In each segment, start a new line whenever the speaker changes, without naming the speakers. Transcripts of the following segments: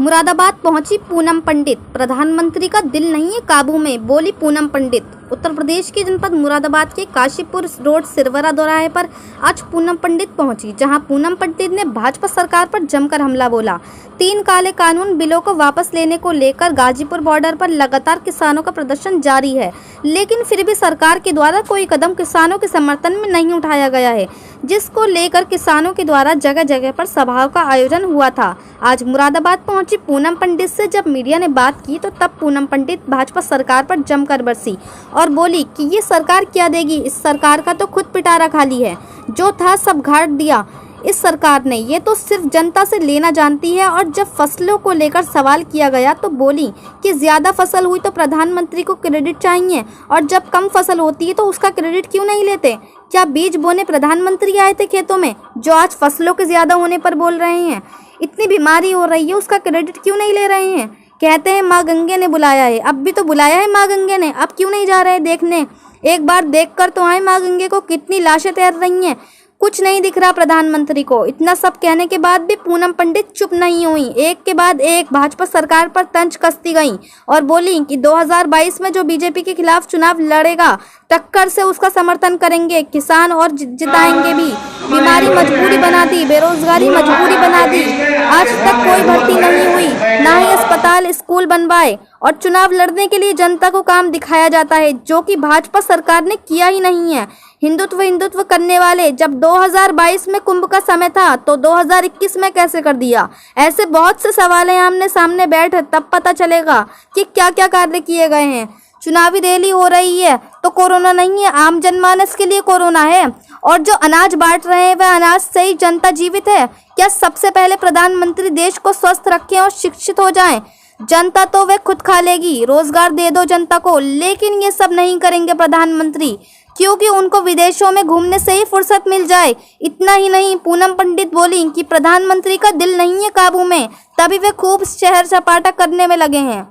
मुरादाबाद पहुंची पूनम पंडित। प्रधानमंत्री का दिल नहीं है काबू में, बोली पूनम पंडित। उत्तर प्रदेश के जनपद मुरादाबाद के काशीपुर रोड सिरवरा दोराहे पर आज पूनम पंडित पहुंची, जहां पूनम पंडित ने भाजपा सरकार पर जमकर हमला बोला। 3 काले कानून बिलों को वापस लेने को लेकर गाजीपुर बॉर्डर पर लगातार किसानों का प्रदर्शन जारी है, लेकिन फिर भी सरकार के द्वारा कोई कदम किसानों के समर्थन में नहीं उठाया गया है, जिसको लेकर किसानों के द्वारा जगह जगह पर सभाओं का आयोजन हुआ था। आज मुरादाबाद पहुंची पूनम पंडित से जब मीडिया ने बात की तो तब पूनम पंडित भाजपा सरकार पर जमकर बरसी और बोली कि ये सरकार क्या देगी, इस सरकार का तो खुद पिटारा खाली है, जो था सब घाट दिया इस सरकार ने, ये तो सिर्फ जनता से लेना जानती है। और जब फसलों को लेकर सवाल किया गया तो बोली कि ज़्यादा फसल हुई तो प्रधानमंत्री को क्रेडिट चाहिए, और जब कम फसल होती है तो उसका क्रेडिट क्यों नहीं लेते? क्या बीज बोने प्रधानमंत्री आए थे खेतों में, जो आज फसलों के ज़्यादा होने पर बोल रहे हैं? इतनी बीमारी हो रही है, उसका क्रेडिट क्यों नहीं ले रहे हैं? कहते हैं माँ गंगे ने बुलाया है, अब भी तो बुलाया है माँ गंगे ने, अब क्यों नहीं जा रहे देखने? एक बार देख कर तो आए माँ गंगे को, कितनी लाशें तैर रही हैं, कुछ नहीं दिख रहा प्रधानमंत्री को। इतना सब कहने के बाद भी पूनम पंडित चुप नहीं हुई। एक के बाद एक भाजपा सरकार पर तंज कसती गई और बोली कि 2022 में जो बीजेपी के खिलाफ चुनाव लड़ेगा, टक्कर से उसका समर्थन करेंगे, किसान और जिताएंगे भी। बीमारी मजबूरी बना दी, बेरोजगारी मजबूरी बना दी, आज तक कोई भर्ती नहीं हुई, ना ही अस्पताल स्कूल बनवाए, और चुनाव लड़ने के लिए जनता को काम दिखाया जाता है, जो कि भाजपा सरकार ने किया ही नहीं है। हिंदुत्व करने वाले जब 2022 में कुंभ का समय था तो 2021 में कैसे कर दिया? ऐसे बहुत से सवाल हैं, आमने सामने बैठ तब पता चलेगा कि क्या क्या कार्य किए गए हैं। चुनावी रैली हो रही है तो कोरोना नहीं है, आम जनमानस के लिए कोरोना है, और जो अनाज बांट रहे हैं वह अनाज से ही जनता जीवित है। क्या सबसे पहले प्रधानमंत्री देश को स्वस्थ रखें और शिक्षित हो जाएं? जनता तो वह खुद खा लेगी, रोजगार दे दो जनता को, लेकिन ये सब नहीं करेंगे प्रधानमंत्री, क्योंकि उनको विदेशों में घूमने से ही फुर्सत मिल जाए। इतना ही नहीं, पूनम पंडित बोली कि प्रधानमंत्री का दिल नहीं है काबू में, तभी वे खूब शहर सपाटा करने में लगे हैं।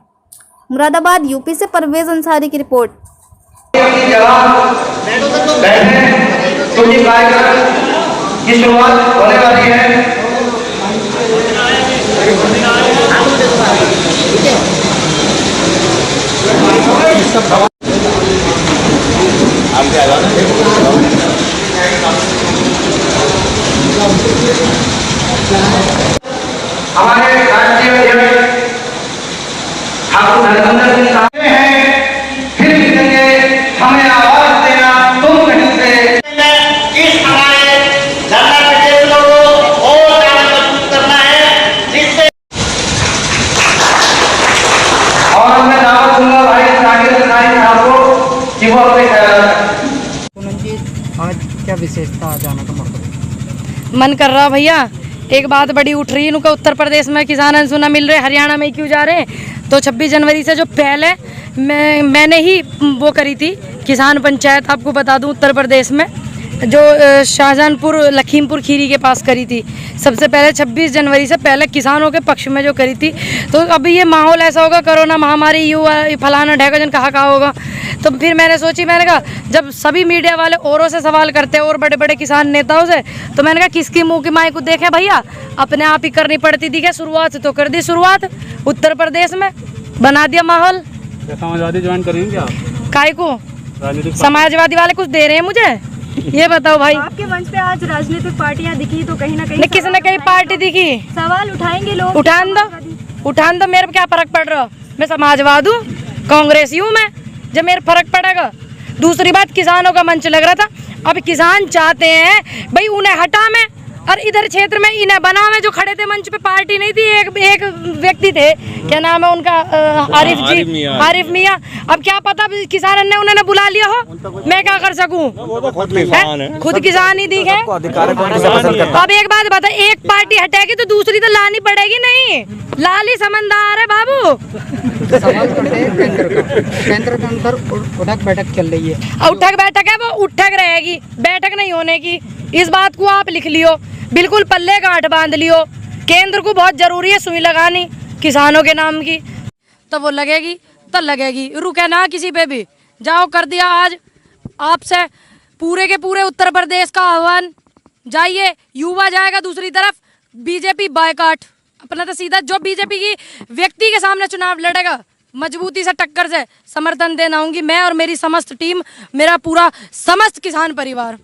मुरादाबाद यूपी से परवेज अंसारी की रिपोर्ट।
शुरुआत होने वाली है। हमारे राज्य अध्यक्ष ठाकुर धर्मेंद्र सिंह साहब हैं, फिर लिखेंगे हमें आवाज देना तुम कहीं से।
इस हमारे जनता प्रतिनिधियों को और ज्यादा मजबूत करना है, जिससे
और मैं दावत दूंगा भाई साहिर साहब को कि वो अपने
पूनम जी, आज क्या विशेषता आ जाना का मतलब?
मन कर रहा भैया, एक बात बड़ी उठ रही है, उनका उत्तर प्रदेश में किसान अनसुना मिल रहे, हरियाणा में क्यों जा रहे हैं? तो 26 जनवरी से जो पहले मैंने ही वो करी थी किसान पंचायत, आपको बता दूं उत्तर प्रदेश में, जो शाहजहानपुर लखीमपुर खीरी के पास करी थी सबसे पहले 26 जनवरी से पहले किसानों के पक्ष में जो करी थी। तो अभी ये माहौल ऐसा होगा, कोरोना महामारी युवा फलाना ढेका कहा होगा, तो फिर मैंने सोची, मैंने कहा जब सभी मीडिया वाले औरों से सवाल करते हैं और बड़े बड़े किसान नेताओं से, तो मैंने कहा किसकी मुँह की माई को देखे भैया, अपने आप ही करनी पड़ती थी। क्या शुरुआत तो कर दी, शुरुआत उत्तर प्रदेश में बना दिया माहौल।
समाजवादी ज्वाइन करेंगे क्या?
काय को समाजवादी वाले कुछ दे रहे हैं मुझे, ये बताओ भाई।
आपके मंच पे आज राजनीतिक पार्टियां दिखी तो कहीं ना कहीं
किसी न कहीं पार्टी दिखी,
सवाल उठाएंगे लोग।
उठान दो, मेरे क्या फर्क पड़ रहा? मैं समाजवाद हूँ, कांग्रेसी हूँ मैं, जब मेरे फर्क पड़ेगा। दूसरी बात, किसानों का मंच लग रहा था, अब किसान चाहते हैं भाई उन्हें हटा में, और इधर क्षेत्र में इन्हें बना में। जो खड़े थे मंच पे पार्टी नहीं थी, एक व्यक्ति थे, क्या नाम है उनका, आरिफ मियाँ। अब क्या पता किसान ने उन्होंने बुला लिया हो, मैं क्या कर सकूं? खुद किसान ही दिखे। अब एक बात बता, एक पार्टी हटेगी तो दूसरी तो लानी पड़ेगी, नहीं लाली समझदार है बाबू।
सवाल करते हैं केंद्र के अंदर उठक बैठक चल रही है।
उठक बैठक है, वो उठक रहेगी, बैठक नहीं होने की। इस बात को आप लिख लियो, बिल्कुल पल्ले गांठ बांध लियो। केंद्र को बहुत जरूरी है सुई लगानी किसानों के नाम की, तो वो लगेगी तो लगेगी, रुके ना किसी पे भी। जाओ, कर दिया आज आपसे पूरे के पूरे उत्तर प्रदेश का आह्वान, जाइए। युवा जाएगा दूसरी तरफ, बीजेपी बायकॉट। अपना तो सीधा जो बीजेपी की व्यक्ति के सामने चुनाव लड़ेगा मजबूती से टक्कर से समर्थन देना आऊंगी मैं और मेरी समस्त टीम, मेरा पूरा समस्त किसान परिवार।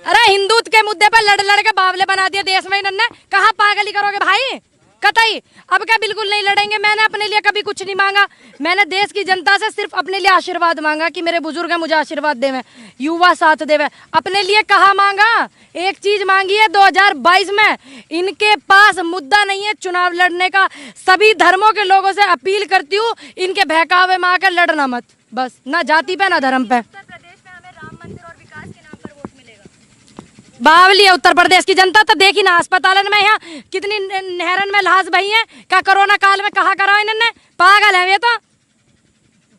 अरे हिंदुत्व के मुद्दे पर लड़ लड़ के बावले बना दिया देश में इन्होंने, कहाँ पागली करोगे भाई कतई। अब क्या बिल्कुल नहीं लड़ेंगे। मैंने अपने लिए कभी कुछ नहीं मांगा, मैंने देश की जनता से सिर्फ अपने लिए आशीर्वाद मांगा कि मेरे बुजुर्ग हैं मुझे आशीर्वाद देवे, युवा साथ देवे। अपने लिए कहाँ मांगा, एक चीज मांगी है 2022 में इनके पास मुद्दा नहीं है चुनाव लड़ने का। सभी धर्मों के लोगों से अपील करती हूँ इनके बहकावे में आकर लड़ना मत, बस ना जाति पे ना धर्म पे।
उत्तर प्रदेश में हमें राम मंदिर और विकास के नाम पर वोट मिलेगा।
बावली है उत्तर प्रदेश की जनता तो देखी ना अस्पतालन में यहाँ कितनी नहरन में लाश बही है, क्या कोरोना काल में कहा करा इन्होंने, पागल है ये तो।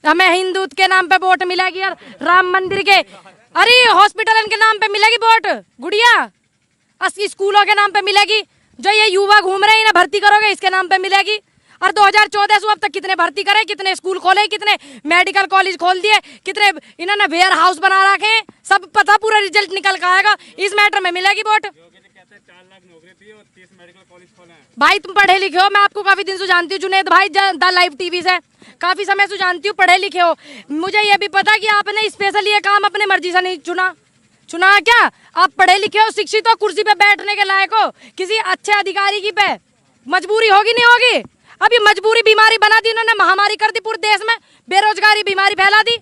हमें हिंदुत्व के नाम पे वोट मिलेगी और राम मंदिर के, अरे हॉस्पिटल के नाम पे मिलेगी वोट गुड़िया, स्कूलों के नाम पे मिलेगी, जो ये युवा घूम रहे हैं इन्हें भर्ती करोगे इसके नाम पे मिलेगी। और 2014 से अब तक कितने भर्ती करे, कितने स्कूल खोले, कितने मेडिकल कॉलेज खोल दिए, कितने इन्होंने वेयर हाउस बना रखे हैं, सब पता, पूरा रिजल्ट निकल के आएगा। इस मैटर में मिलेगी वोट। भाई तुम पढ़े लिखे हो, मैं आपको काफी दिन से जानती हूँ जुनेद भाई, द लाइव टीवी से काफी समय से जानती हूँ, पढ़े लिखे हो। मुझे ये भी पता कि आपने स्पेशली ये काम अपने मर्जी से नहीं चुना क्या, आप पढ़े लिखे हो, शिक्षित हो, कुर्सी पे बैठने के लायक हो, किसी अच्छे अधिकारी की पे मजबूरी होगी नहीं होगी। अब ये मजबूरी बीमारी बना दी इन्होंने, महामारी कर दी पूरे देश में, बेरोजगारी बीमारी फैला दी,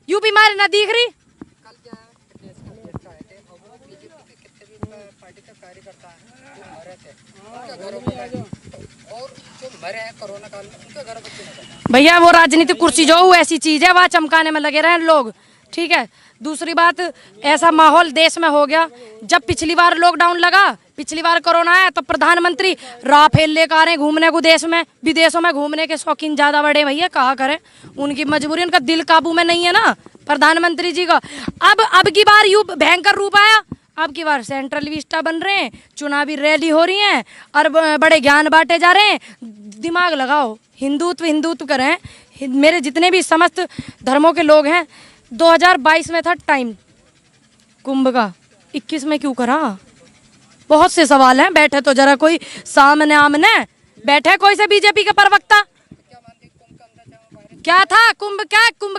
यूं बीमारी ना दिख रही।
कल क्या है देश का गेस्ट आए थे और वो बीजेपी के कितने भी पार्टी का कार्यकर्ता हैं जो मरे थे उनके घरों में, और जो मरे हैं कोरोना काल में उनके घरों में।
भैया वो राजनीतिक कुर्सी जो ऐसी चीज है, वह चमकाने में लगे रहे लोग, ठीक है। दूसरी बात, ऐसा माहौल देश में हो गया, जब पिछली बार लॉकडाउन लगा, पिछली बार कोरोना आया, तो प्रधानमंत्री राफेल लेकर आ रहे हैं घूमने को, देश में विदेशों में घूमने के शौकीन ज्यादा बड़े भैया, कहा करें, उनकी मजबूरी, उनका दिल काबू में नहीं है ना प्रधानमंत्री जी का। अब की बार यूं भयंकर रूप आया, अब की बार सेंट्रल विस्टा बन रहे हैं, चुनावी रैली हो रही है और बड़े ज्ञान बांटे जा रहे हैं। दिमाग लगाओ, हिंदुत्व करें। मेरे जितने भी समस्त धर्मों के लोग हैं, 2022 में था टाइम कुंभ का, 21 में क्यों करा? बहुत से सवाल हैं, बैठे तो जरा कोई सामने आमने बैठे कोई से बीजेपी के प्रवक्ता, क्या था कुंभ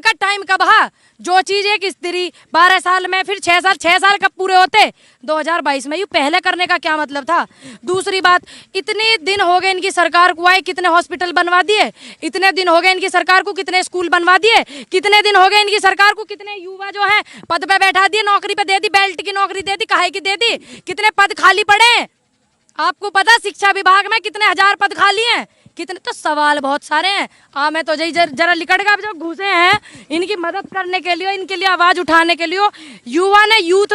का टाइम कब हा? जो चीज एक स्त्री 12 साल में, फिर 6 साल कब पूरे होते? 2022 में। यू पहले करने का क्या मतलब था? दूसरी बात, इतने दिन हो गए इनकी सरकार को आए, कितने हॉस्पिटल बनवा दिए, इतने दिन हो गए इनकी सरकार को, कितने स्कूल बनवा दिए, कितने दिन हो गए इनकी सरकार को, कितने युवा जो है पद पे बैठा दिए, नौकरी पे दे दी, बेल्ट की नौकरी दे दी, काहे की दे दी, कितने पद खाली पड़े। आपको पता शिक्षा विभाग में कितने हजार पद खाली हैं, कितने, तो सवाल बहुत सारे हैं। मैं तो जरा लिकट का जब घुसे हैं इनकी मदद करने के लिए, इनके लिए आवाज उठाने के लिए, युवा ने यूथ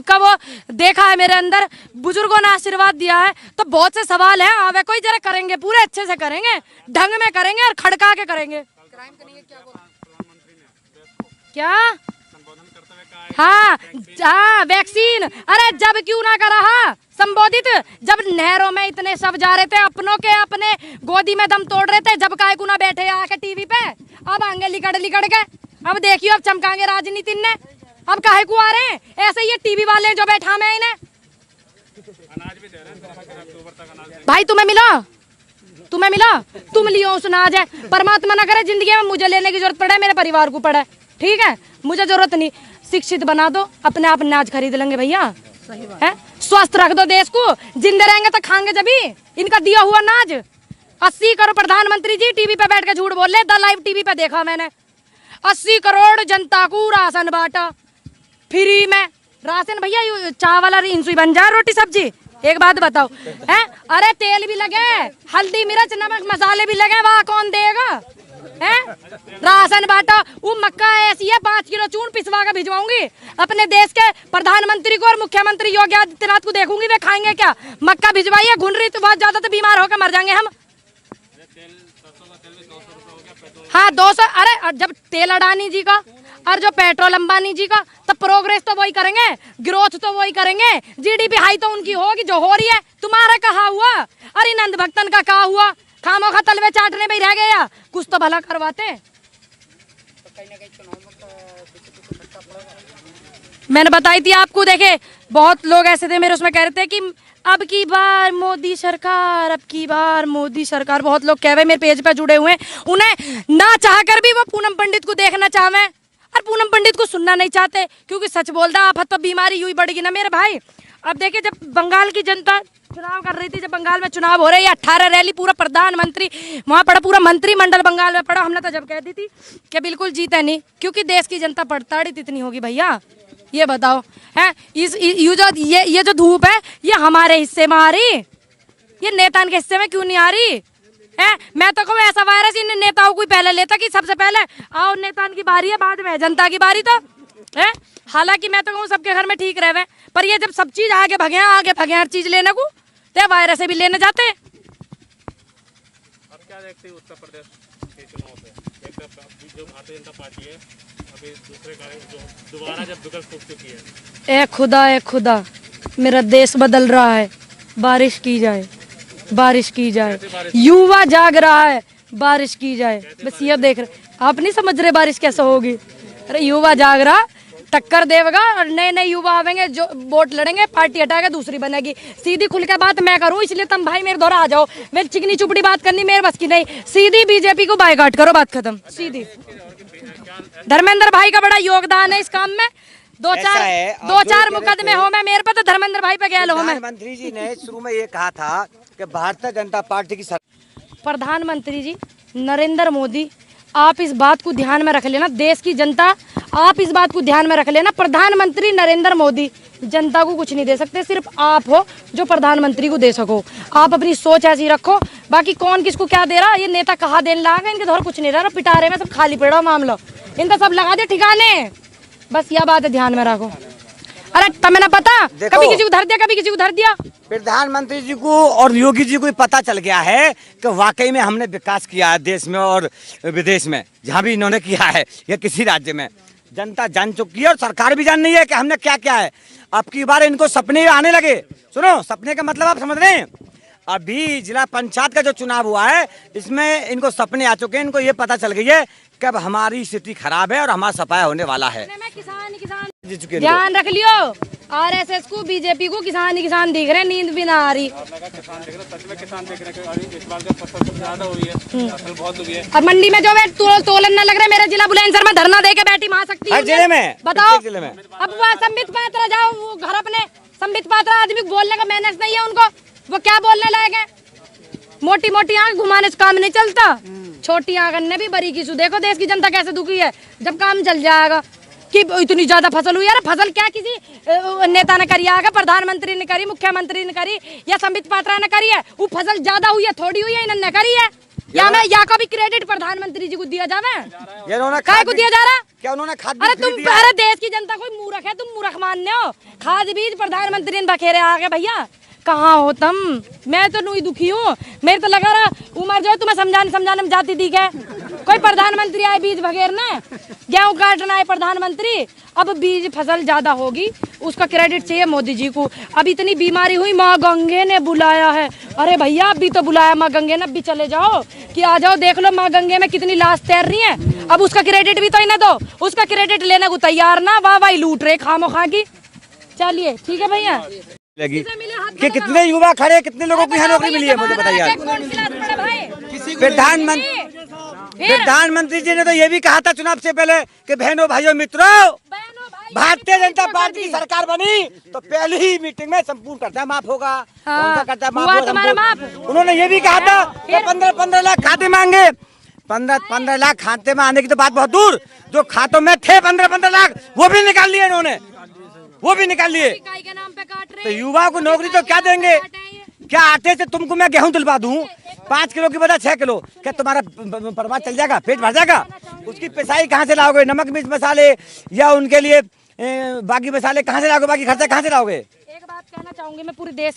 का वो देखा है मेरे अंदर, बुजुर्गों ने आशीर्वाद दिया है, तो बहुत से सवाल हैं। आवे कोई जरा करेंगे, पूरे अच्छे से करेंगे, ढंग में करेंगे और खड़का के करेंगे। क्या हाँ वैक्सीन, अरे जब क्यों ना करा संबोधित, जब नहरों में इतने सब जा रहे थे, अपनों के अपने गोदी में दम तोड़ रहे थे, जब काय को ना बैठे आके टीवी पे, अब आएंगे लिकड़ के, अब देखियो अब चमकाएंगे राजनीति ने, अब काहे को आ रहे हैं ऐसे ये टीवी वाले जो बैठा में इन्हें। भाई तुम्हें मिला, तुम लियो उस अनाज है, परमात्मा ना करे जिंदगी में मुझे लेने की जरूरत पड़े, मेरे परिवार को पड़े, ठीक है, मुझे जरूरत नहीं। शिक्षित बना दो, अपने आप अनाज खरीद लेंगे भैया, है स्वस्थ रख दो देश को, जिंदे रहेंगे तो खाएंगे जब ही इनका दिया हुआ अनाज। 80 करोड़ प्रधानमंत्री जी टीवी पे बैठ के झूठ बोल रहे, द लाइव टीवी पे देखा मैंने, 80 करोड़ जनता को राशन बांटा फ्री में। राशन भैया चावल इंसुई बन जाए, रोटी सब्जी। एक बात बताओ, है अरे तेल भी लगे, हल्दी मिर्च नमक मसाले भी लगे, वहाँ कौन देगा? है राशन बांटा, वो मक्का ऐसी है 5 किलो चून पिसवा के भिजवाऊंगी अपने देश के प्रधानमंत्री को और मुख्यमंत्री योगी आदित्यनाथ को, देखूंगी वे खाएंगे क्या। मक्का भिजवाइए, घुन रही तो बहुत ज्यादा, तो बीमार होकर मर जाएंगे हम। हाँ 200, अरे जब तेल अडानी जी का और जो पेट्रोल अंबानी जी का, तब प्रोग्रेस तो वही करेंगे, ग्रोथ तो वही करेंगे, जीडीपी हाई तो उनकी होगी जो हो रही है। तुम्हारा कहा हुआ, अरे नंद भक्तन का कहा हुआ, खामो खा तलवे चाटने में ही रह गया, कुछ तो भला करवाते।
तो कहीं ना कहीं चुनाव में बीजेपी को झटका पड़ेगा।
मैंने बताई थी आपको। देखे बहुत लोग ऐसे थे मेरे उसमें कह रहे थे कि अब की बार मोदी सरकार, अब की बार मोदी सरकार। बहुत लोग कह रहे मेरे पेज पे जुड़े हुए हैं, उन्हें ना चाह कर भी वो पूनम पंडित को देखना चाहे और पूनम पंडित को सुनना नहीं चाहते, क्योंकि सच बोलता आफत तो बीमारी यूं ही बढ़ेगी ना मेरे भाई। अब देखिए जब बंगाल की जनता चुनाव कर रही थी, जब बंगाल में चुनाव हो रहे हैं, 18 रैली, पूरा प्रधानमंत्री वहाँ पड़ा, पूरा मंत्रिमंडल बंगाल में पड़ा, हमने तो जब कह दी थी कि बिल्कुल जीते नहीं, क्योंकि देश की जनता पड़ताड़ित इतनी होगी भैया। ये बताओ है ये जो धूप है ये हमारे हिस्से में आ रही, ये नेतान के हिस्से में क्यों नहीं आ रही है? मैं तो कहूँ ऐसा वायरस इन नेताओं को ही पहले लेता कि सबसे पहले आओ नेतान की बारी है, बाद में जनता की बारी तो है। हालांकि मैं तो कहूँ सबके घर में ठीक रहे, पर ये जब सब चीज आगे भगे हर चीज लेने को, तो वायरस भी लेने जाते हैं।
अब क्या देखते हैं उत्तर प्रदेश के चुनाव पे? एक तरफ जो भारतीय जनता पार्टी है, अभी दूसरे का जो दोबारा जब विकल्प फूक चुकी है।
ए खुदा मेरा देश बदल रहा है, बारिश की जाए, बारिश की जाए, युवा जाग रहा है, बारिश की जाए। बस ये देख रहे, आप नहीं समझ रहे बारिश कैसे होगी। अरे युवा जाग रहा, टक्कर देगा और नए नए युवा आवेंगे जो वोट लड़ेंगे, पार्टी हटा के दूसरी बनेगी। सीधी खुल के बात मैं करूं, इसलिए तुम भाई मेरे द्वारा आ जाओ। मेरी चिकनी चुपड़ी बात करनी मेरे बस की नहीं, सीधी बीजेपी को बायकॉट करो, बात खत्म सीधी। धर्मेंद्र भाई का बड़ा योगदान है इस काम में। दो चार मुकदमे हो मैं मेरे पे, तो धर्मेंद्र भाई पे गया हो मैं।
प्रधानमंत्री जी ने शुरू में ये कहा था कि भारतीय जनता पार्टी की
प्रधानमंत्री जी नरेंद्र मोदी, आप इस बात को ध्यान में रख लेना, देश की जनता आप इस बात को ध्यान में रख लेना, प्रधानमंत्री नरेंद्र मोदी जनता को कुछ नहीं दे सकते, सिर्फ आप हो जो प्रधानमंत्री को दे सको। आप अपनी सोच ऐसी रखो, बाकी कौन किसको क्या दे रहा, ये नेता कहाँ देने लगा, इनके धोर कुछ नहीं रहा, पिटारे में सब खाली पड़ा मामला, इनका सब लगा दे ठिकाने। बस यह बात है ध्यान में रखो। अरे तुम्हें ना पता, कभी किसी को धर दिया, कभी किसी को धर दिया।
प्रधानमंत्री जी को और योगी जी को पता चल गया है कि वाकई में हमने विकास किया है देश में और विदेश में, जहाँ भी इन्होंने किया है या किसी राज्य में। जनता जान चुकी है और सरकार भी जान रही है कि हमने क्या क्या है। अब की बार इनको सपने आने लगे। सुनो, सपने का मतलब आप समझ रहे हैं? अभी जिला पंचायत का जो चुनाव हुआ है इसमें इनको सपने आ चुके हैं। इनको ये पता चल गई है कि अब हमारी स्थिति खराब है और हमारा सफाया होने वाला है।
किसान ध्यान रख लियो, आरएसएस को बीजेपी को किसान ही किसान दिख रहे, नींद भी ना आ रही।
किसान देख रहे, सच में किसान देख रहे, इस बार फसल सबसे ज्यादा हुई है, फसल बहुत हुई है।
और मंडी में जो है तोलन न लग रहा है, मेरा जिला बुलंदशहर में धरना दे के बैठी मां सकती है
जिले में,
बताओ
जिले में।
अब वह संबित पात्रा जाओ, वो घर अपने संबित पात्रा आदमी को बोलने का मैनेज नहीं है उनको, वो क्या बोलने लायक है। मोटी मोटी आंख घुमाने से काम नहीं चलता, छोटी आंख ने भी बड़ी की। देखो देश की जनता कैसे दुखी है, जब काम चल जाएगा कि इतनी ज्यादा फसल हुई। यार फसल क्या किसी नेता ने करी आगे, प्रधानमंत्री ने करी, मुख्यमंत्री ने करी या संबित पात्रा ने करी है? वो फसल ज्यादा हुई है थोड़ी हुई है इन्होंने करी है, या का भी क्रेडिट प्रधानमंत्री जी को दिया जावे? काय को दिया जा रहा?
क्या उन्होंने खाद?
अरे तुम अरे देश की जनता कोई मूर्ख है, तुम मूर्ख मानने हो? खाद बीज प्रधानमंत्री ने बखेरे आगे भैया, कहाँ हो तुम? मैं तो नहीं दुखी हूँ, मेरे तो लगा रहा उमर जो तुम्हें समझाने में जाती थी क्या? कोई प्रधानमंत्री आए बीज बगेरना, गेहूं काटना है प्रधानमंत्री। अब बीज फसल ज्यादा होगी उसका क्रेडिट चाहिए मोदी जी को। अब इतनी बीमारी हुई, माँ गंगे ने बुलाया है। अरे भैया अभी तो बुलाया माँ गंगे ने, अभी चले जाओ कि आ जाओ देख लो माँ गंगे में कितनी लाश तैर रही है। अब उसका क्रेडिट भी तो इन्हें दो, उसका क्रेडिट लेने को तैयार ना, वाह वाह लूट रहे खामो खा की। चलिए ठीक है भैया।
लगी कि कितने युवा खड़े, कितने लोगों को यहाँ नौकरी मिली है मुझे बताइए। प्रधानमंत्री जी ने तो ये भी कहा था चुनाव से पहले कि बहनों भाइयों मित्रों, भारतीय जनता पार्टी की सरकार बनी तो पहली ही मीटिंग में संपूर्ण कर्जा माफ होगा। कर्जा माफ। उन्होंने ये भी कहा था कि 15-15 लाख खाते मांगे। 15 लाख खाते में आने की तो बात बहुत दूर, जो खातों में थे 15-15 लाख वो भी निकाल लिए इन्होंने, वो भी निकाल लिए। तो युवा को नौकरी तो क्या देंगे? क्या आटे से तुमको मैं गेहूं दिलवा दूं 5 किलो की बजाय 6 किलो, क्या तुम्हारा परिवार चल जाएगा, पेट भर जाएगा? उसकी पिसाई कहाँ से लाओगे? नमक मिर्च मसाले या उनके लिए बाकी मसाले कहाँ से लाओगे? बाकी खर्चा कहाँ से लाओगे?
एक बात कहना चाहूंगी मैं पूरे देश